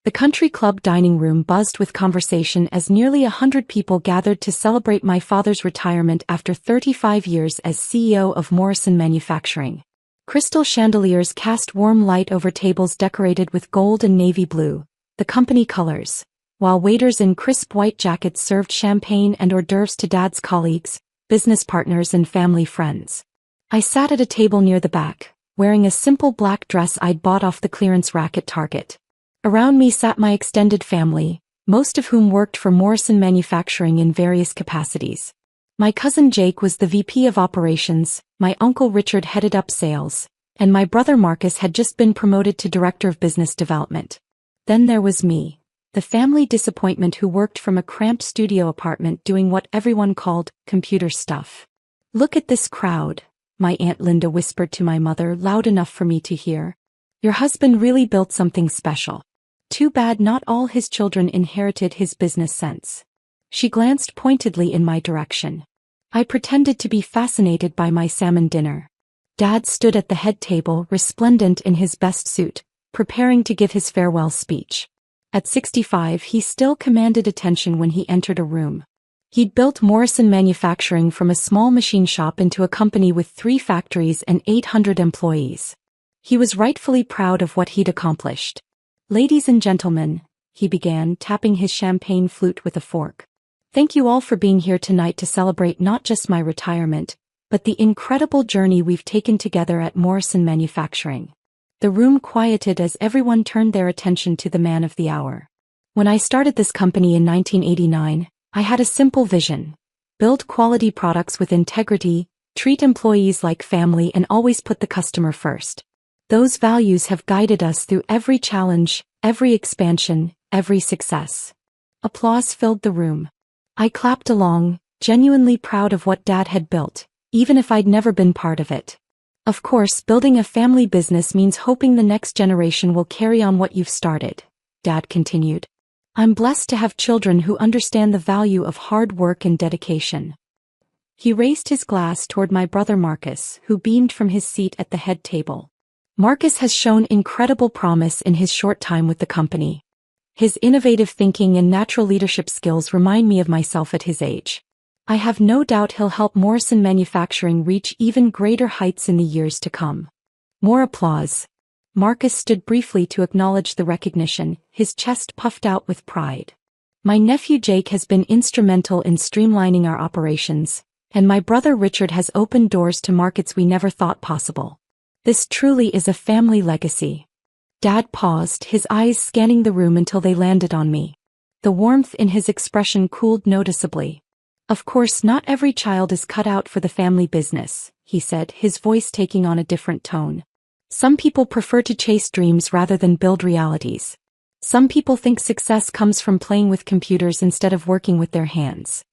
The country club dining room buzzed with conversation as nearly 100 people gathered to celebrate my father's retirement after 35 years as CEO of Morrison Manufacturing. Crystal chandeliers cast warm light over tables decorated with gold and navy blue, the company colors, while waiters in crisp white jackets served champagne and hors d'oeuvres to Dad's colleagues, business partners and family friends. I sat at a table near the back, wearing a simple black dress I'd bought off the clearance rack at Target. Around me sat my extended family, most of whom worked for Morrison Manufacturing in various capacities. My cousin Jake was the VP of Operations, my uncle Richard headed up sales, and my brother Marcus had just been promoted to Director of Business Development. Then there was me, the family disappointment who worked from a cramped studio apartment doing what everyone called computer stuff. "Look at this crowd," my Aunt Linda whispered to my mother loud enough for me to hear. "Your husband really built something special. Too bad not all his children inherited his business sense." She glanced pointedly in my direction. I pretended to be fascinated by my salmon dinner. Dad stood at the head table, resplendent in his best suit, preparing to give his farewell speech. At 65, he still commanded attention when he entered a room. He'd built Morrison Manufacturing from a small machine shop into a company with 3 factories and 800 employees. He was rightfully proud of what he'd accomplished. "Ladies and gentlemen," he began, tapping his champagne flute with a fork. "Thank you all for being here tonight to celebrate not just my retirement, but the incredible journey we've taken together at Morrison Manufacturing." The room quieted as everyone turned their attention to the man of the hour. When I started this company in 1989, I had a simple vision: build quality products with integrity, treat employees like family, and always put the customer first. Those values have guided us through every challenge, every expansion, every success. Applause filled the room. I clapped along, genuinely proud of what Dad had built, even if I'd never been part of it. "Of course, building a family business means hoping the next generation will carry on what you've started," Dad continued. "I'm blessed to have children who understand the value of hard work and dedication." He raised his glass toward my brother Marcus, who beamed from his seat at the head table. "Marcus has shown incredible promise in his short time with the company. His innovative thinking and natural leadership skills remind me of myself at his age. I have no doubt he'll help Morrison Manufacturing reach even greater heights in the years to come." More applause. Marcus stood briefly to acknowledge the recognition, his chest puffed out with pride. "My nephew Jake has been instrumental in streamlining our operations, and my brother Richard has opened doors to markets we never thought possible. This truly is a family legacy." Dad paused, his eyes scanning the room until they landed on me. The warmth in his expression cooled noticeably. "Of course, not every child is cut out for the family business," he said, his voice taking on a different tone. "Some people prefer to chase dreams rather than build realities. Some people think success comes from playing with computers instead of working with their hands."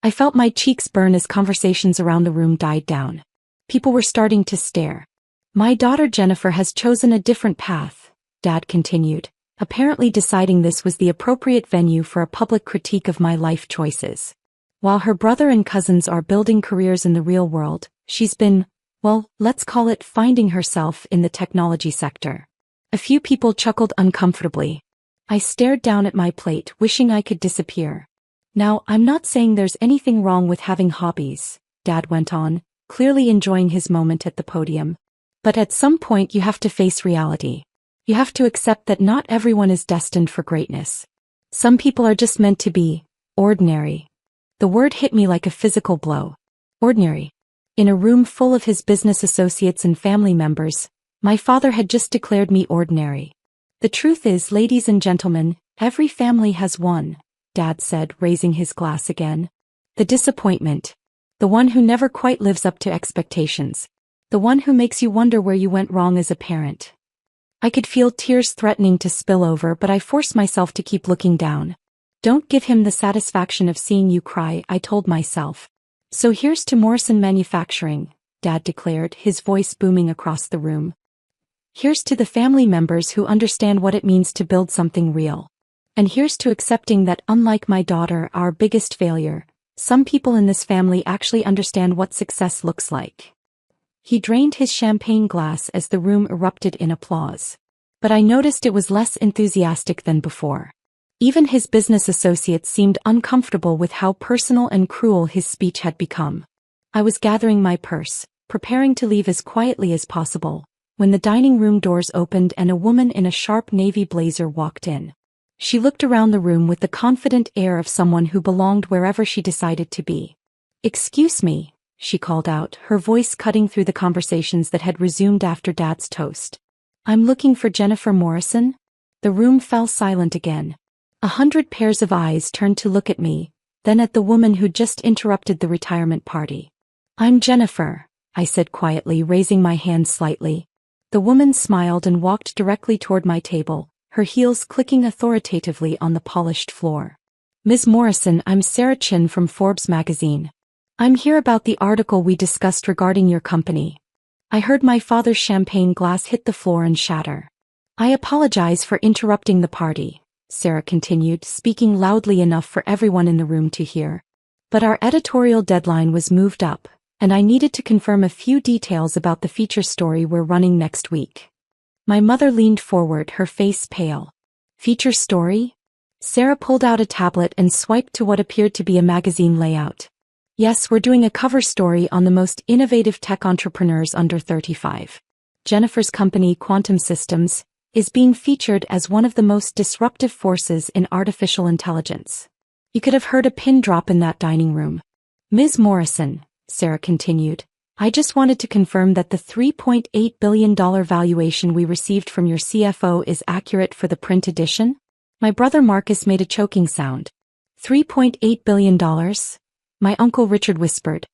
I felt my cheeks burn as conversations around the room died down. People were starting to stare. "My daughter Jennifer has chosen a different path," Dad continued, apparently deciding this was the appropriate venue for a public critique of my life choices. "While her brother and cousins are building careers in the real world, she's been, well, let's call it finding herself in the technology sector." A few people chuckled uncomfortably. I stared down at my plate, wishing I could disappear. "Now, I'm not saying there's anything wrong with having hobbies," Dad went on, clearly enjoying his moment at the podium. "But at some point you have to face reality. You have to accept that not everyone is destined for greatness. Some people are just meant to be ordinary." The word hit me like a physical blow. Ordinary. In a room full of his business associates and family members, my father had just declared me ordinary. "The truth is, ladies and gentlemen, every family has one," Dad said, raising his glass again. "The disappointment. The one who never quite lives up to expectations. The one who makes you wonder where you went wrong as a parent." I could feel tears threatening to spill over, but I forced myself to keep looking down. "Don't give him the satisfaction of seeing you cry," I told myself. "So here's to Morrison Manufacturing," Dad declared, his voice booming across the room. "Here's to the family members who understand what it means to build something real. And here's to accepting that, unlike my daughter, our biggest failure, some people in this family actually understand what success looks like." He drained his champagne glass as the room erupted in applause. but I noticed it was less enthusiastic than before. Even his business associates seemed uncomfortable with how personal and cruel his speech had become. I was gathering my purse, preparing to leave as quietly as possible, when the dining room doors opened and a woman in a sharp navy blazer walked in. She looked around the room with the confident air of someone who belonged wherever she decided to be. "Excuse me," she called out, her voice cutting through the conversations that had resumed after Dad's toast. "I'm looking for Jennifer Morrison?" The room fell silent again. 100 pairs of eyes turned to look at me, then at the woman who'd just interrupted the retirement party. "I'm Jennifer," I said quietly, raising my hand slightly. The woman smiled and walked directly toward my table, her heels clicking authoritatively on the polished floor. "Ms. Morrison, I'm Sarah Chin from Forbes magazine. I'm here about the article we discussed regarding your company." I heard my father's champagne glass hit the floor and shatter. "I apologize for interrupting the party," Sarah continued, speaking loudly enough for everyone in the room to hear. "But our editorial deadline was moved up, and I needed to confirm a few details about the feature story we're running next week." My mother leaned forward, her face pale. "Feature story?" Sarah pulled out a tablet and swiped to what appeared to be a magazine layout. "Yes, we're doing a cover story on the most innovative tech entrepreneurs under 35. Jennifer's company, Quantum Systems, is being featured as one of the most disruptive forces in artificial intelligence." You could have heard a pin drop in that dining room. "Ms. Morrison," Sarah continued, "I just wanted to confirm that the $3.8 billion valuation we received from your CFO is accurate for the print edition?" My brother Marcus made a choking sound. $3.8 billion? My uncle Richard whispered.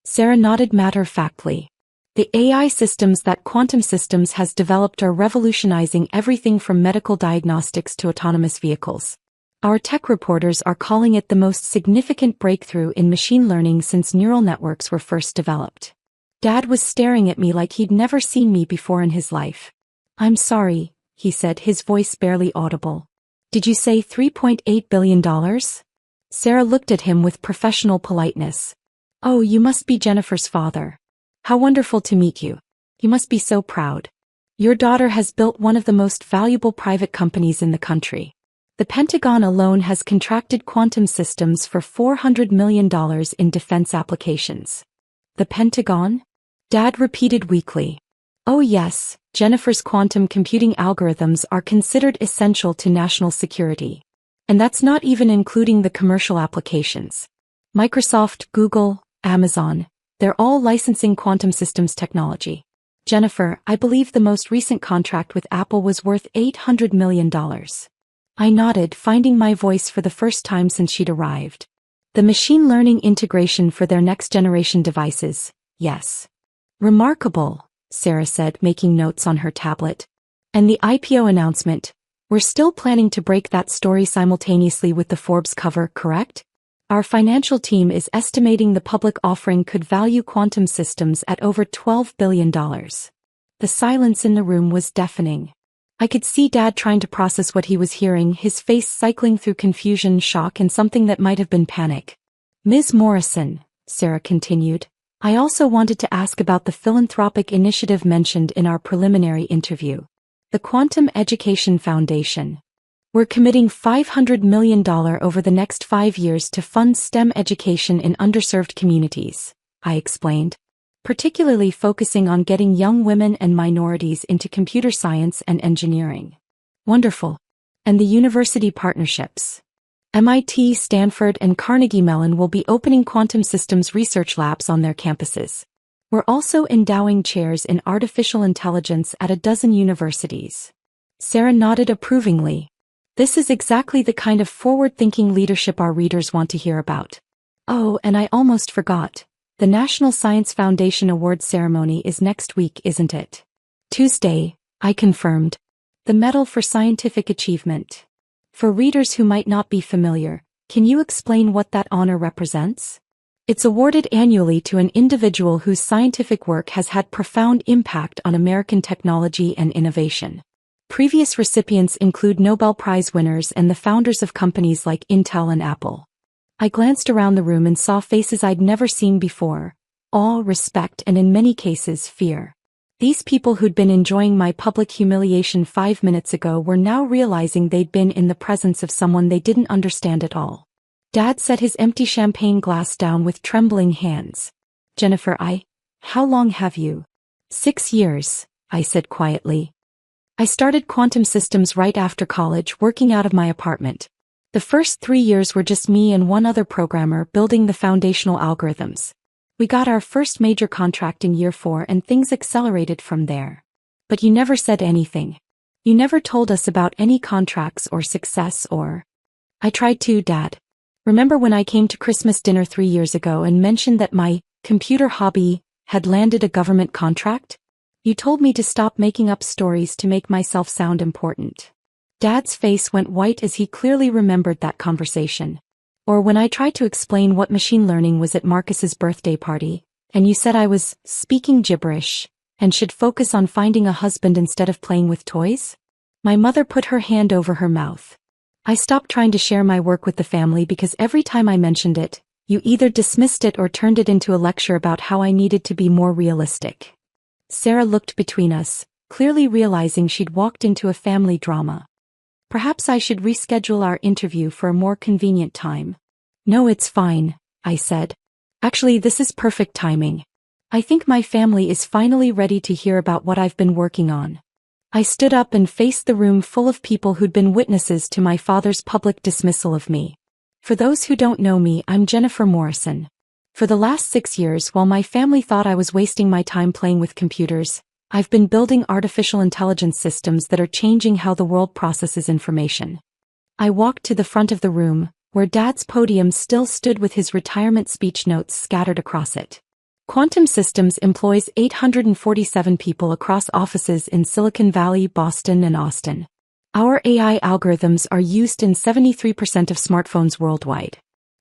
Sarah nodded matter-of-factly. "The AI systems that Quantum Systems has developed are revolutionizing everything from medical diagnostics to autonomous vehicles. Our tech reporters are calling it the most significant breakthrough in machine learning since neural networks were first developed." Dad was staring at me like he'd never seen me before in his life. "I'm sorry," he said, his voice barely audible. "Did you say $3.8 billion? Sarah looked at him with professional politeness. "Oh, you must be Jennifer's father. How wonderful to meet you. You must be so proud. Your daughter has built one of the most valuable private companies in the country. The Pentagon alone has contracted Quantum Systems for $400 million in defense applications." "The Pentagon?" Dad repeated weakly. "Oh yes, Jennifer's quantum computing algorithms are considered essential to national security. And that's not even including the commercial applications. Microsoft, Google, Amazon, they're all licensing Quantum Systems technology. Jennifer, I believe the most recent contract with Apple was worth $800 million. I nodded, finding my voice for the first time since she'd arrived. "The machine learning integration for their next-generation devices, yes." "Remarkable," Sarah said, making notes on her tablet. "And the IPO announcement, we're still planning to break that story simultaneously with the Forbes cover, correct? Our financial team is estimating the public offering could value Quantum Systems at over $12 billion. The silence in the room was deafening. I could see Dad trying to process what he was hearing, his face cycling through confusion, shock, and something that might have been panic. "Ms. Morrison," Sarah continued, "I also wanted to ask about the philanthropic initiative mentioned in our preliminary interview. The Quantum Education Foundation. We're committing $500 million over the next 5 years to fund STEM education in underserved communities," I explained, "particularly focusing on getting young women and minorities into computer science and engineering." "Wonderful. And the university partnerships. MIT, Stanford, and Carnegie Mellon will be opening Quantum Systems research labs on their campuses. We're also endowing chairs in artificial intelligence at a dozen universities." Sarah nodded approvingly. "This is exactly the kind of forward-thinking leadership our readers want to hear about. Oh, and I almost forgot. The National Science Foundation Award ceremony is next week, isn't it?" "Tuesday," I confirmed. "The Medal for Scientific Achievement. For readers who might not be familiar, can you explain what that honor represents?" "It's awarded annually to an individual whose scientific work has had profound impact on American technology and innovation. Previous recipients include Nobel Prize winners and the founders of companies like Intel and Apple." I glanced around the room and saw faces I'd never seen before: awe, respect, and in many cases, fear. These people who'd been enjoying my public humiliation 5 minutes ago were now realizing they'd been in the presence of someone they didn't understand at all. Dad set his empty champagne glass down with trembling hands. Jennifer, how long have you? 6 years, I said quietly. I started quantum systems right after college, working out of my apartment. The first 3 years were just me and one other programmer building the foundational algorithms. We got our first major contract in year 4 and things accelerated from there. But you never said anything. You never told us about any contracts or success or... I tried to, Dad. Remember when I came to Christmas dinner 3 years ago and mentioned that my computer hobby had landed a government contract? You told me to stop making up stories to make myself sound important. Dad's face went white as he clearly remembered that conversation. Or when I tried to explain what machine learning was at Marcus's birthday party, and you said I was speaking gibberish and should focus on finding a husband instead of playing with toys? My mother put her hand over her mouth. I stopped trying to share my work with the family because every time I mentioned it, you either dismissed it or turned it into a lecture about how I needed to be more realistic. Sarah looked between us, clearly realizing she'd walked into a family drama. Perhaps I should reschedule our interview for a more convenient time. No, it's fine, I said. Actually, this is perfect timing. I think my family is finally ready to hear about what I've been working on. I stood up and faced the room full of people who'd been witnesses to my father's public dismissal of me. For those who don't know me, I'm Jennifer Morrison. For the last 6 years, while my family thought I was wasting my time playing with computers, I've been building artificial intelligence systems that are changing how the world processes information. I walked to the front of the room, where Dad's podium still stood with his retirement speech notes scattered across it. Quantum Systems employs 847 people across offices in Silicon Valley, Boston, and Austin. Our AI algorithms are used in 73% of smartphones worldwide.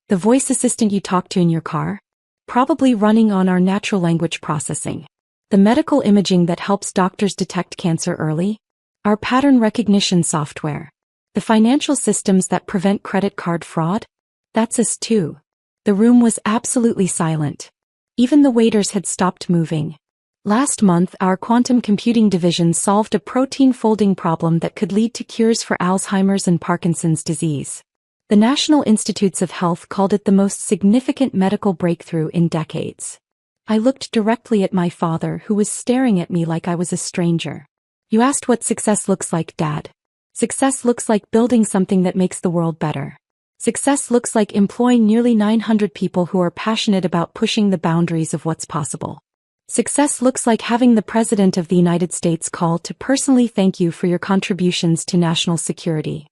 The voice assistant you talk to in your car? Probably running on our natural language processing. The medical imaging that helps doctors detect cancer early? Our pattern recognition software. The financial systems that prevent credit card fraud? That's us too. The room was absolutely silent. Even the waiters had stopped moving. Last month, our quantum computing division solved a protein folding problem that could lead to cures for Alzheimer's and Parkinson's disease. The National Institutes of Health called it the most significant medical breakthrough in decades. I looked directly at my father, who was staring at me like I was a stranger. You asked what success looks like, Dad. Success looks like building something that makes the world better. Success looks like employing nearly 900 people who are passionate about pushing the boundaries of what's possible. Success looks like having the President of the United States call to personally thank you for your contributions to national security.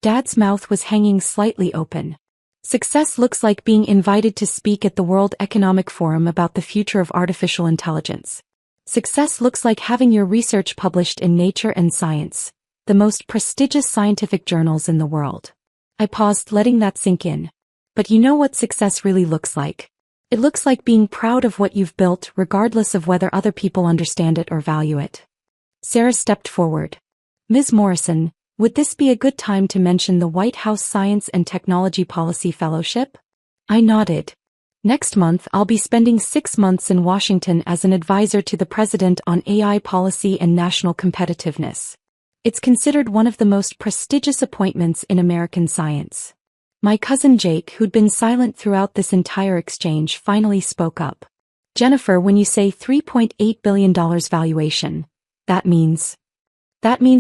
Dad's mouth was hanging slightly open. Success looks like being invited to speak at the World Economic Forum about the future of artificial intelligence. Success looks like having your research published in Nature and Science, the most prestigious scientific journals in the world. I paused, letting that sink in. But you know what success really looks like? It looks like being proud of what you've built, regardless of whether other people understand it or value it. Sarah stepped forward. Ms. Morrison, would this be a good time to mention the White House Science and Technology Policy Fellowship? I nodded. Next month, I'll be spending 6 months in Washington as an advisor to the President on AI policy and national competitiveness. It's considered one of the most prestigious appointments in American science. My cousin Jake, who'd been silent throughout this entire exchange, finally spoke up. Jennifer, when you say $3.8 billion valuation, that means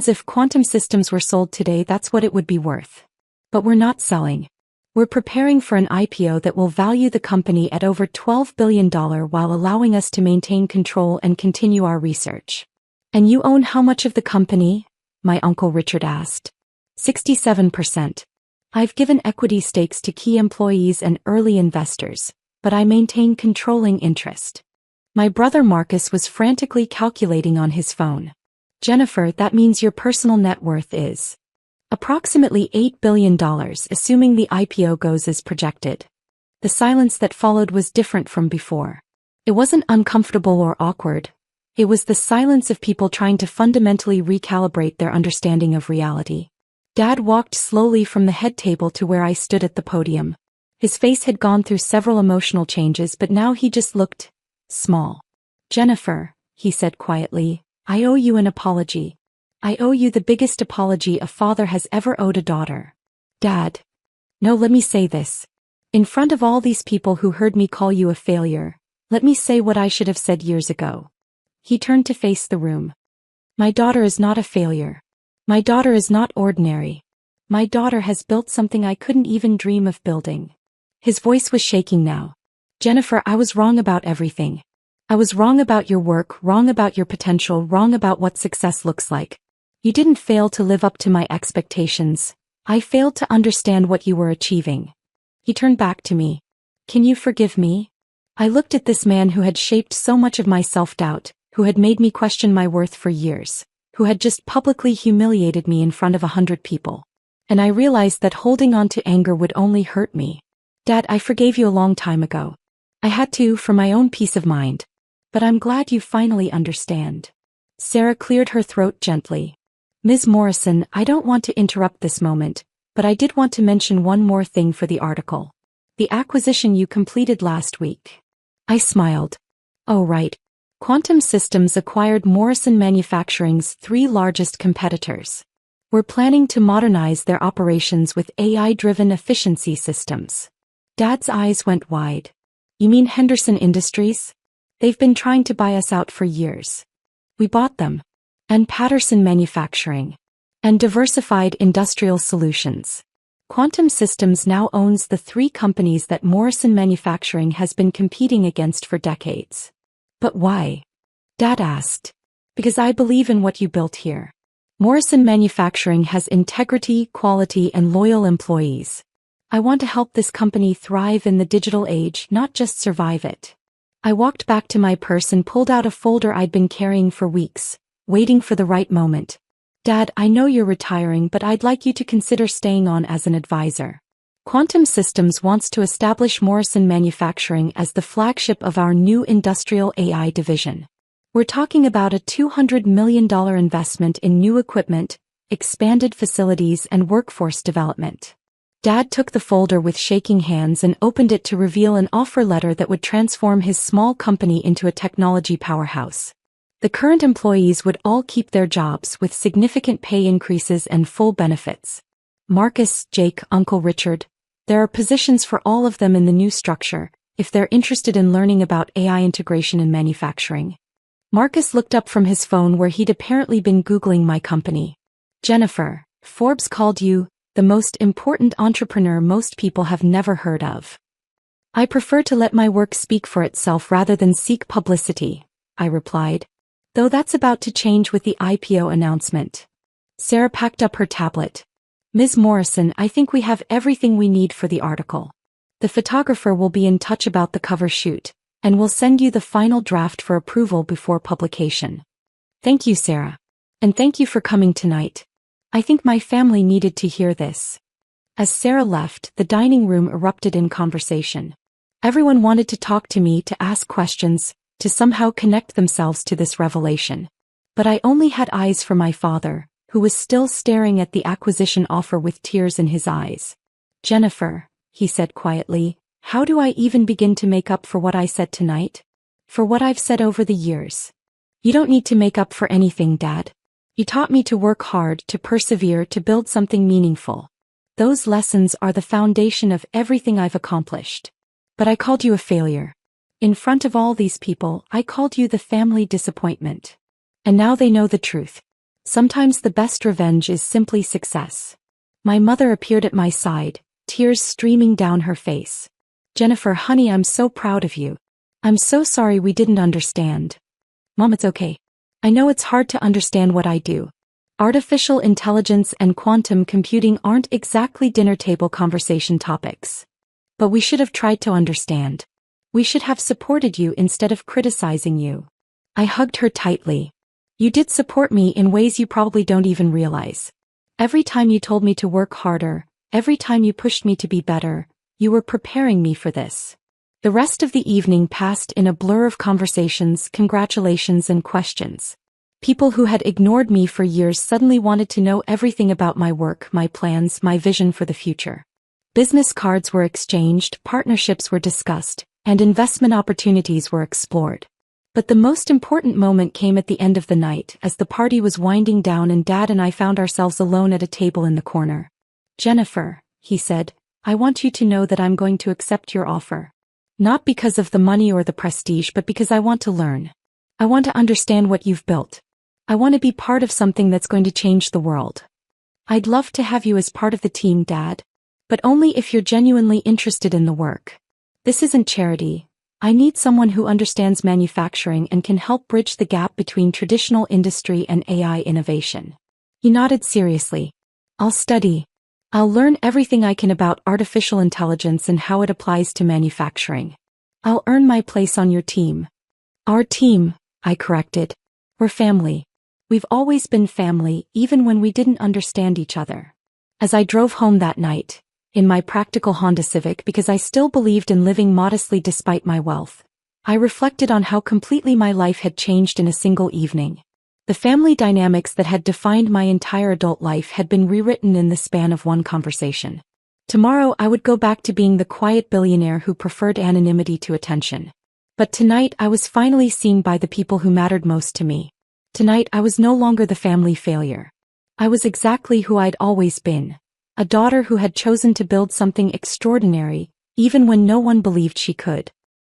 if quantum systems were sold today, that's what it would be worth. But we're not selling. We're preparing for an IPO that will value the company at over $12 billion while allowing us to maintain control and continue our research. And you own how much of the company? My Uncle Richard asked. 67%. I've given equity stakes to key employees and early investors, but I maintain controlling interest. My brother Marcus was frantically calculating on his phone. Jennifer, that means your personal net worth is approximately $8 billion, assuming the IPO goes as projected. The silence that followed was different from before. It wasn't uncomfortable or awkward. It was the silence of people trying to fundamentally recalibrate their understanding of reality. Dad walked slowly from the head table to where I stood at the podium. His face had gone through several emotional changes, but now he just looked small. Jennifer, he said quietly, I owe you an apology. I owe you the biggest apology a father has ever owed a daughter. Dad. No, let me say this. In front of all these people who heard me call you a failure, let me say what I should have said years ago. He turned to face the room. My daughter is not a failure. My daughter is not ordinary. My daughter has built something I couldn't even dream of building. His voice was shaking now. Jennifer, I was wrong about everything. I was wrong about your work, wrong about your potential, wrong about what success looks like. You didn't fail to live up to my expectations. I failed to understand what you were achieving. He turned back to me. Can you forgive me? I looked at this man who had shaped so much of my self-doubt, who had made me question my worth for years, who had just publicly humiliated me in front of 100 people. And I realized that holding on to anger would only hurt me. Dad, I forgave you a long time ago. I had to for my own peace of mind. But I'm glad you finally understand. Sarah cleared her throat gently. Ms. Morrison, I don't want to interrupt this moment, but I did want to mention one more thing for the article. The acquisition you completed last week. I smiled. Oh right. Quantum Systems acquired Morrison Manufacturing's 3 largest competitors. We're planning to modernize their operations with AI-driven efficiency systems. Dad's eyes went wide. You mean Henderson Industries? They've been trying to buy us out for years. We bought them. And Patterson Manufacturing. And Diversified Industrial Solutions. Quantum Systems now owns the 3 companies that Morrison Manufacturing has been competing against for decades. But why? Dad asked. Because I believe in what you built here. Morrison Manufacturing has integrity, quality, and loyal employees. I want to help this company thrive in the digital age, not just survive it. I walked back to my purse and pulled out a folder I'd been carrying for weeks, waiting for the right moment. Dad, I know you're retiring, but I'd like you to consider staying on as an advisor. Quantum Systems wants to establish Morrison Manufacturing as the flagship of our new industrial AI division. We're talking about a $200 million investment in new equipment, expanded facilities, and workforce development. Dad took the folder with shaking hands and opened it to reveal an offer letter that would transform his small company into a technology powerhouse. The current employees would all keep their jobs with significant pay increases and full benefits. Marcus, Jake, Uncle Richard. There are positions for all of them in the new structure, if they're interested in learning about AI integration in manufacturing. Marcus looked up from his phone where he'd apparently been Googling my company. Jennifer, Forbes called you the most important entrepreneur most people have never heard of. I prefer to let my work speak for itself rather than seek publicity, I replied. Though that's about to change with the IPO announcement. Sarah packed up her tablet. Ms. Morrison, I think we have everything we need for the article. The photographer will be in touch about the cover shoot, and we'll send you the final draft for approval before publication. Thank you, Sarah. And thank you for coming tonight. I think my family needed to hear this. As Sarah left, the dining room erupted in conversation. Everyone wanted to talk to me, to ask questions, to somehow connect themselves to this revelation. But I only had eyes for my father, who was still staring at the acquisition offer with tears in his eyes. Jennifer, he said quietly, how do I even begin to make up for what I said tonight? For what I've said over the years? You don't need to make up for anything, Dad. You taught me to work hard, to persevere, to build something meaningful. Those lessons are the foundation of everything I've accomplished. But I called you a failure. In front of all these people, I called you the family disappointment. And now they know the truth. Sometimes the best revenge is simply success. My mother appeared at my side, tears streaming down her face. Jennifer, honey, I'm so proud of you. I'm so sorry we didn't understand. Mom, it's okay. I know it's hard to understand what I do. Artificial intelligence and quantum computing aren't exactly dinner table conversation topics. But we should have tried to understand. We should have supported you instead of criticizing you. I hugged her tightly. You did support me in ways you probably don't even realize. Every time you told me to work harder, every time you pushed me to be better, you were preparing me for this. The rest of the evening passed in a blur of conversations, congratulations, and questions. People who had ignored me for years suddenly wanted to know everything about my work, my plans, my vision for the future. Business cards were exchanged, partnerships were discussed, and investment opportunities were explored. But the most important moment came at the end of the night, as the party was winding down and Dad and I found ourselves alone at a table in the corner. "Jennifer," he said, "I want you to know that I'm going to accept your offer. Not because of the money or the prestige, but because I want to learn. I want to understand what you've built. I want to be part of something that's going to change the world. I'd love to have you as part of the team, Dad. But only if you're genuinely interested in the work. This isn't charity. I need someone who understands manufacturing and can help bridge the gap between traditional industry and AI innovation." He nodded seriously. "I'll study. I'll learn everything I can about artificial intelligence and how it applies to manufacturing. I'll earn my place on your team." "Our team," I corrected. "We're family. We've always been family, even when we didn't understand each other." As I drove home that night, in my practical Honda Civic because I still believed in living modestly despite my wealth, I reflected on how completely my life had changed in a single evening. The family dynamics that had defined my entire adult life had been rewritten in the span of one conversation. Tomorrow I would go back to being the quiet billionaire who preferred anonymity to attention. But tonight I was finally seen by the people who mattered most to me. Tonight I was no longer the family failure. I was exactly who I'd always been. A daughter who had chosen to build something extraordinary, even when no one believed she could.